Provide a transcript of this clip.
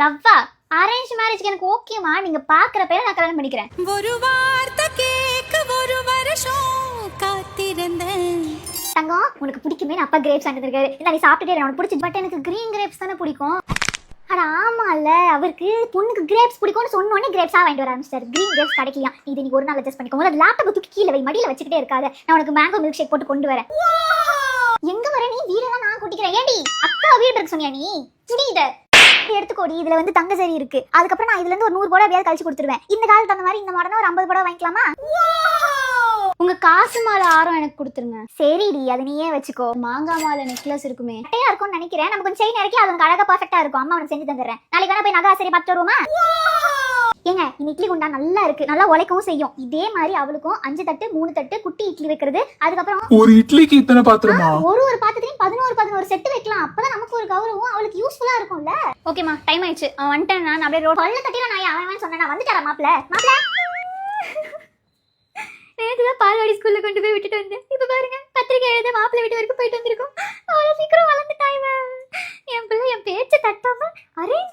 லவ்வா? அரேஞ்ச் மேரேஜ்க்கு எனக்கு ஓகேமா, நீங்க பாக்குற பேரை நான் கல்யாணம் பண்ணிக்கிறேன். ஒரு வார்த்தை கேட்க ஒரு வருஷம் காத்திருந்தேன். தங்கம், உனக்கு பிடிக்குமே அப்பா கிரேப்ஸ் வாங்கிட்டு இருக்காரு. இல்ல நீ சாப்பிட்டுட்டே உனக்கு பிடிச்சி. பட் எனக்கு கிரீன் கிரேப்ஸ் தானே பிடிக்கும். அட ஆமால, அவருக்கு பொண்ணுக்கு கிரேப்ஸ் பிடிக்கும்னு சொன்னோடனே கிரேப்ஸா வாங்கிட்டு வர ஆரம்பிச்சாரு. கிரீன் கிரேப்ஸ் கிடைக்கலையா? இது நீ ஒரு நாள் அட்ஜஸ்ட் பண்ணிக்கோ. முதல்ல லேப்டாப் தூக்கி கீழே வை, மடியில வச்சுக்கிட்டே இருக்காத. நான் உனக்கு மேங்கோ மில்க் ஷேக் போட்டு கொண்டு வரேன். எங்க வர நீ? வீடெல்லாம் நான் கூட்டிக்கிறேன். ஏடி அக்கா வீடு இருக்கு சொன்னியா நீ? புரியுத? எடுத்துக்கோடி, இதுல வந்து தங்க சரி இருக்கு. அதுக்கப்புறம் நான் இதுல இருந்து ஒரு 100 புடவை எப்படியாவது கழிச்சு கொடுத்துருவேன். இந்த காலத்து அந்த மாதிரி இந்த மாடனா ஒரு 50 புடவை வாங்கிக்கலாமா? உங்க காசு மாலை ஆரம் எனக்கு கொடுத்துருங்க. சரிடி, அது நீயே வச்சுக்கோ. மாங்காய் மாலை நெக்லஸ் இருக்குமே, கட்டையா இருக்கும்னு நினைக்கிறேன். நம்ம கொஞ்சம் செயின் இறக்கி அது உனக்கு அழகா பர்ஃபெக்ட்டா இருக்கும். அம்மா உனக்கு செஞ்சு தந்துடுறேன். நாளைக்கு வேணா போய் நகை சரி பார்த்துட்டு வருவோமா? ஏங்க, இந்த இட்லி குண்டா நல்லா இருக்கு, நல்லா உழைக்கவும் செய்யும். இதே மாதிரி அவளுக்கும் 5 தட்டு 3 தட்டு குட்டி இட்லி வைக்கிறது. அதுக்கப்புறம் ஒரு இட்லிக்கு இத்தனை பாத்திரமா? ஒரு பாத்திரத்தையும் 11 செட்டு வைக்கலாம். அப்பதான் நமக்கு ஒரு கௌரவம், அவளுக்கு யூஸ்ஃபுல்லா இருக்கும்ல. ஓகேமா, டைம் ஆயிடுச்சு. அவன் வந்துட்டேன். நான் அப்படியே ரோட் பல்ல தட்டில நான் அவன் சொன்னா வந்துட்டாரா மாப்ள? நேற்றுதான் பால்வாடி ஸ்கூல்ல கொண்டு போய் விட்டுட்டு வந்தேன். இப்ப பாருங்க, பத்திரிக்கை எழுத மாப்பிள்ளை வீட்டு வரைக்கும் போயிட்டு வந்திருக்கோம். அவ்வளவு சீக்கிரம் வளர்ந்துட்டாங்க. என் பிள்ளை என் பேச்சை தட்டாம அரேஞ்ச்